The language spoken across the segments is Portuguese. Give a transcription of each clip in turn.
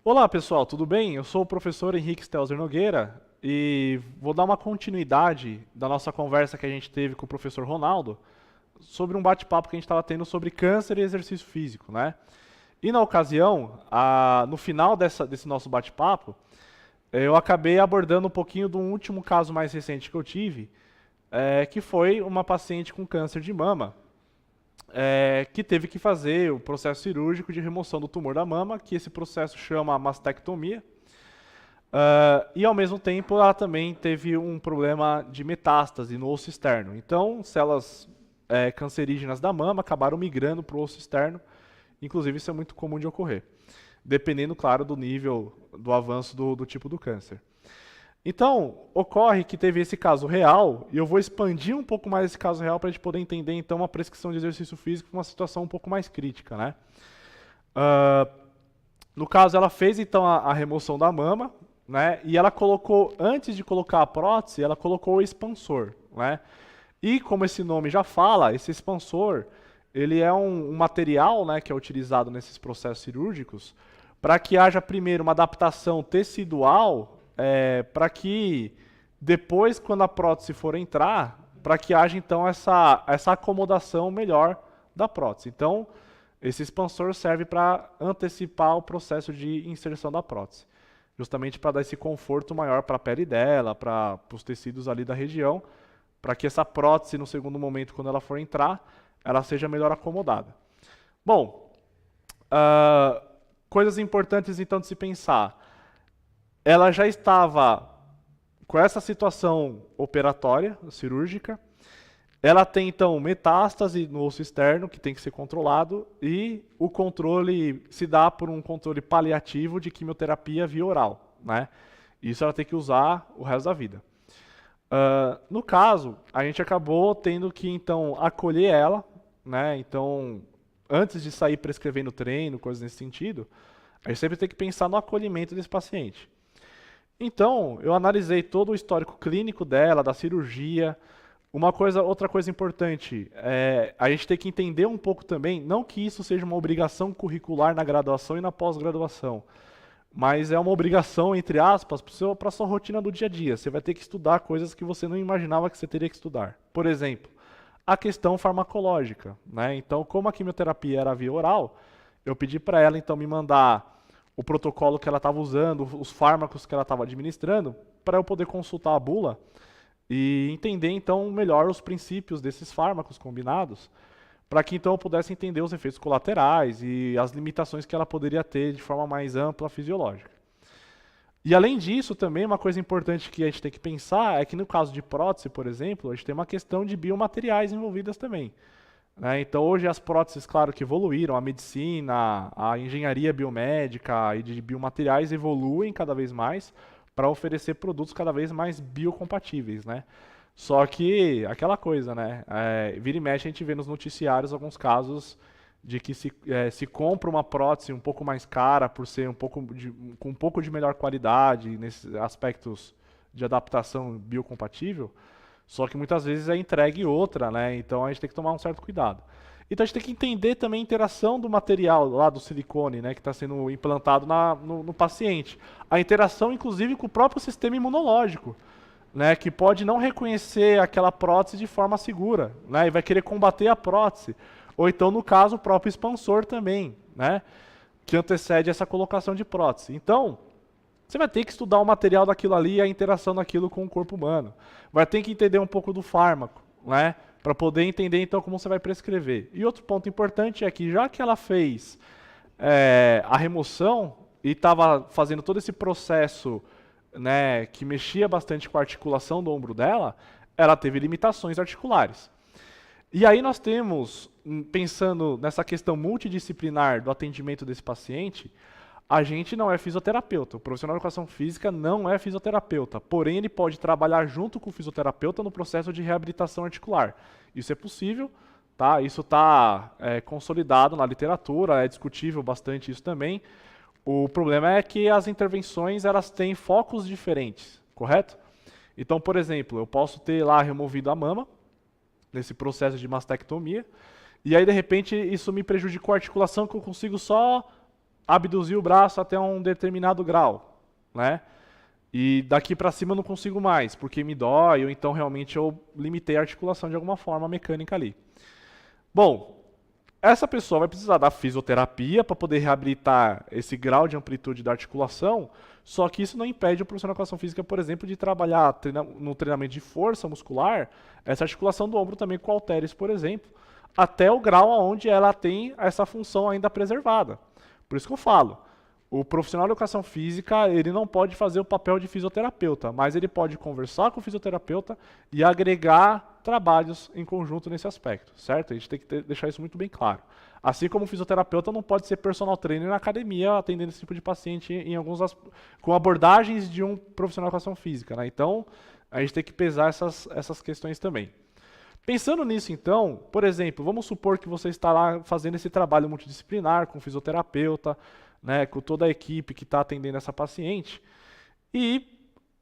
Olá pessoal, tudo bem? Eu sou o professor Henrique Stelzer Nogueira e vou dar uma continuidade da nossa conversa que a gente teve com o professor Ronaldo sobre um bate-papo que a gente estava tendo sobre câncer e exercício físico, né? E na ocasião, no final desse nosso bate-papo, eu acabei abordando um pouquinho do último caso mais recente que eu tive, que foi uma paciente com câncer de mama, que teve que fazer o processo cirúrgico de remoção do tumor da mama, que esse processo chama mastectomia. E ao mesmo tempo ela também teve um problema de metástase no osso externo. Então, células cancerígenas da mama acabaram migrando para o osso externo. Inclusive, isso é muito comum de ocorrer, dependendo, claro, do nível do avanço do tipo do câncer. Então, ocorre que teve esse caso real, e eu vou expandir um pouco mais esse caso real para a gente poder entender, então, a prescrição de exercício físico uma situação um pouco mais crítica, né? Uh, no caso, ela fez, então, a remoção da mama, né? E ela colocou, antes de colocar a prótese, ela colocou o expansor, né? E, como esse nome já fala, esse expansor, ele é um material, né, que é utilizado nesses processos cirúrgicos para que haja, primeiro, uma adaptação tecidual para que depois, quando a prótese for entrar, para que haja então essa acomodação melhor da prótese. Então, esse expansor serve para antecipar o processo de inserção da prótese, justamente para dar esse conforto maior para a pele dela, para os tecidos ali da região, para que essa prótese, no segundo momento, quando ela for entrar, ela seja melhor acomodada. Bom, uh, coisas importantes então de se pensar. Ela já estava com essa situação operatória, cirúrgica. Ela tem então metástase no osso externo, que tem que ser controlado, e o controle se dá por um controle paliativo de quimioterapia via oral, né? Isso ela tem que usar o resto da vida. No caso, a gente acabou tendo que então acolher ela, né? Então, antes de sair prescrevendo treino, coisas nesse sentido, a gente sempre tem que pensar no acolhimento desse paciente. Então, eu analisei todo o histórico clínico dela, da cirurgia. Outra coisa importante, a gente tem que entender um pouco também, não que isso seja uma obrigação curricular na graduação e na pós-graduação, mas é uma obrigação, entre aspas, para a sua rotina do dia a dia. Você vai ter que estudar coisas que você não imaginava que você teria que estudar. Por exemplo, a questão farmacológica, né? Então, como a quimioterapia era via oral, eu pedi para ela então me mandar o protocolo que ela estava usando, os fármacos que ela estava administrando, para eu poder consultar a bula e entender então melhor os princípios desses fármacos combinados, para que então eu pudesse entender os efeitos colaterais e as limitações que ela poderia ter de forma mais ampla fisiológica. E além disso, também uma coisa importante que a gente tem que pensar é que no caso de prótese, por exemplo, a gente tem uma questão de biomateriais envolvidas também. Né? Então hoje as próteses, claro que evoluíram, a medicina, a engenharia biomédica e de biomateriais evoluem cada vez mais para oferecer produtos cada vez mais biocompatíveis, né? Só que aquela coisa, né? Vira e mexe a gente vê nos noticiários alguns casos de que se compra uma prótese um pouco mais cara por ser com um pouco de melhor qualidade nesses aspectos de adaptação biocompatível, só que muitas vezes é entregue outra, né? Então a gente tem que tomar um certo cuidado. Então a gente tem que entender também a interação do material lá do silicone, né, que está sendo implantado no paciente. A interação, inclusive, com o próprio sistema imunológico, né, que pode não reconhecer aquela prótese de forma segura, né, e vai querer combater a prótese. Ou então, no caso, o próprio expansor também, né, que antecede essa colocação de prótese. Então, você vai ter que estudar o material daquilo ali e a interação daquilo com o corpo humano. Vai ter que entender um pouco do fármaco, né? Para poder entender então como você vai prescrever. E outro ponto importante é que já que ela fez a remoção e estava fazendo todo esse processo, né, que mexia bastante com a articulação do ombro dela, ela teve limitações articulares. E aí nós temos, pensando nessa questão multidisciplinar do atendimento desse paciente, a gente não é fisioterapeuta. O profissional de educação física não é fisioterapeuta. Porém, ele pode trabalhar junto com o fisioterapeuta no processo de reabilitação articular. Isso é possível, tá? Isso está consolidado na literatura, é discutível bastante isso também. O problema é que as intervenções elas têm focos diferentes, correto? Então, por exemplo, eu posso ter lá removido a mama, nesse processo de mastectomia, e aí, de repente, isso me prejudicou a articulação que eu consigo só abduzir o braço até um determinado grau, né? E daqui para cima eu não consigo mais, porque me dói, ou então realmente eu limitei a articulação de alguma forma mecânica ali. Bom, essa pessoa vai precisar da fisioterapia para poder reabilitar esse grau de amplitude da articulação, só que isso não impede o profissional de educação física, por exemplo, de trabalhar no treinamento de força muscular, essa articulação do ombro também com halteres, por exemplo, até o grau onde ela tem essa função ainda preservada. Por isso que eu falo, o profissional de educação física, ele não pode fazer o papel de fisioterapeuta, mas ele pode conversar com o fisioterapeuta e agregar trabalhos em conjunto nesse aspecto, certo? A gente tem que deixar isso muito bem claro. Assim como o fisioterapeuta não pode ser personal trainer na academia atendendo esse tipo de paciente com abordagens de um profissional de educação física, né? Então, a gente tem que pesar essas questões também. Pensando nisso, então, por exemplo, vamos supor que você está lá fazendo esse trabalho multidisciplinar com o fisioterapeuta, né, com toda a equipe que está atendendo essa paciente, e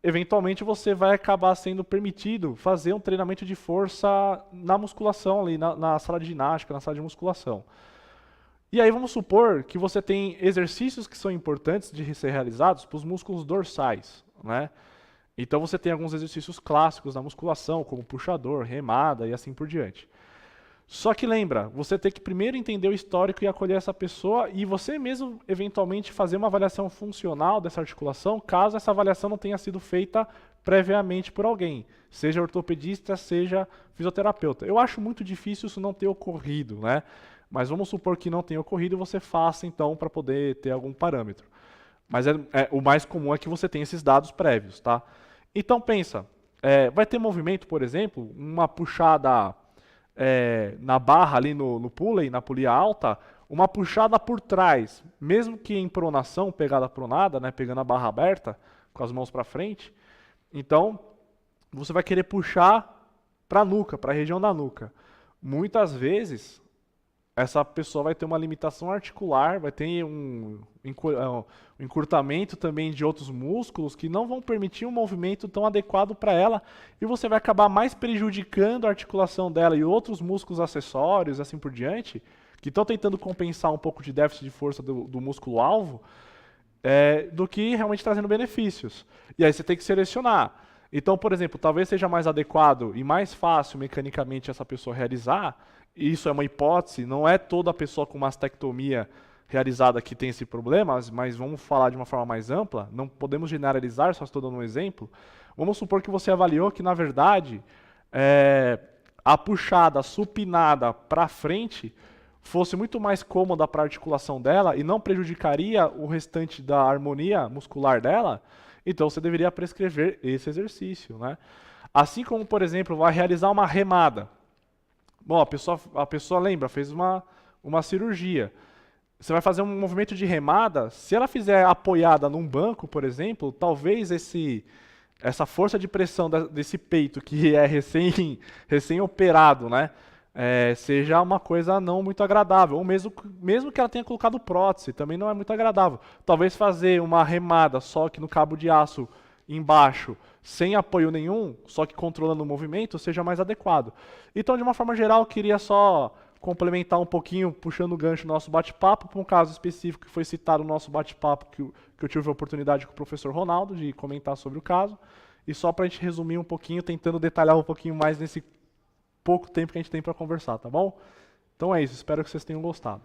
eventualmente você vai acabar sendo permitido fazer um treinamento de força na musculação, ali na sala de ginástica, na sala de musculação. E aí vamos supor que você tem exercícios que são importantes de ser realizados para os músculos dorsais, né? Então você tem alguns exercícios clássicos na musculação, como puxador, remada e assim por diante. Só que lembra, você tem que primeiro entender o histórico e acolher essa pessoa e você mesmo, eventualmente, fazer uma avaliação funcional dessa articulação, caso essa avaliação não tenha sido feita previamente por alguém, seja ortopedista, seja fisioterapeuta. Eu acho muito difícil isso não ter ocorrido, né? Mas vamos supor que não tenha ocorrido e você faça, então, para poder ter algum parâmetro. Mas o mais comum é que você tenha esses dados prévios, tá? Então, pensa, vai ter movimento, por exemplo, uma puxada na barra ali no pulley, na polia alta, uma puxada por trás, mesmo que em pronação, pegada pronada, né, pegando a barra aberta, com as mãos para frente, então você vai querer puxar para a nuca, para a região da nuca. Muitas vezes, essa pessoa vai ter uma limitação articular, vai ter um encurtamento também de outros músculos que não vão permitir um movimento tão adequado para ela e você vai acabar mais prejudicando a articulação dela e outros músculos acessórios, assim por diante, que estão tentando compensar um pouco de déficit de força do músculo-alvo, do que realmente trazendo benefícios. E aí você tem que selecionar. Então, por exemplo, talvez seja mais adequado e mais fácil mecanicamente essa pessoa realizar. Isso é uma hipótese, não é toda pessoa com mastectomia realizada que tem esse problema, mas vamos falar de uma forma mais ampla, não podemos generalizar, só estou dando um exemplo. Vamos supor que você avaliou que, na verdade, a puxada supinada para frente fosse muito mais cômoda para a articulação dela e não prejudicaria o restante da harmonia muscular dela, então você deveria prescrever esse exercício, né? Assim como, por exemplo, vai realizar uma remada. Bom, a pessoa lembra, fez uma cirurgia. Você vai fazer um movimento de remada, se ela fizer apoiada num banco, por exemplo, talvez essa força de pressão desse peito, que é recém-operado, né, seja uma coisa não muito agradável. Ou mesmo que ela tenha colocado prótese, também não é muito agradável. Talvez fazer uma remada só que no cabo de aço embaixo, sem apoio nenhum, só que controlando o movimento, seja mais adequado. Então, de uma forma geral, eu queria só complementar um pouquinho, puxando o gancho do nosso bate-papo, para um caso específico que foi citado no nosso bate-papo, que eu tive a oportunidade com o professor Ronaldo de comentar sobre o caso, e só para a gente resumir um pouquinho, tentando detalhar um pouquinho mais nesse pouco tempo que a gente tem para conversar, tá bom? Então é isso, espero que vocês tenham gostado.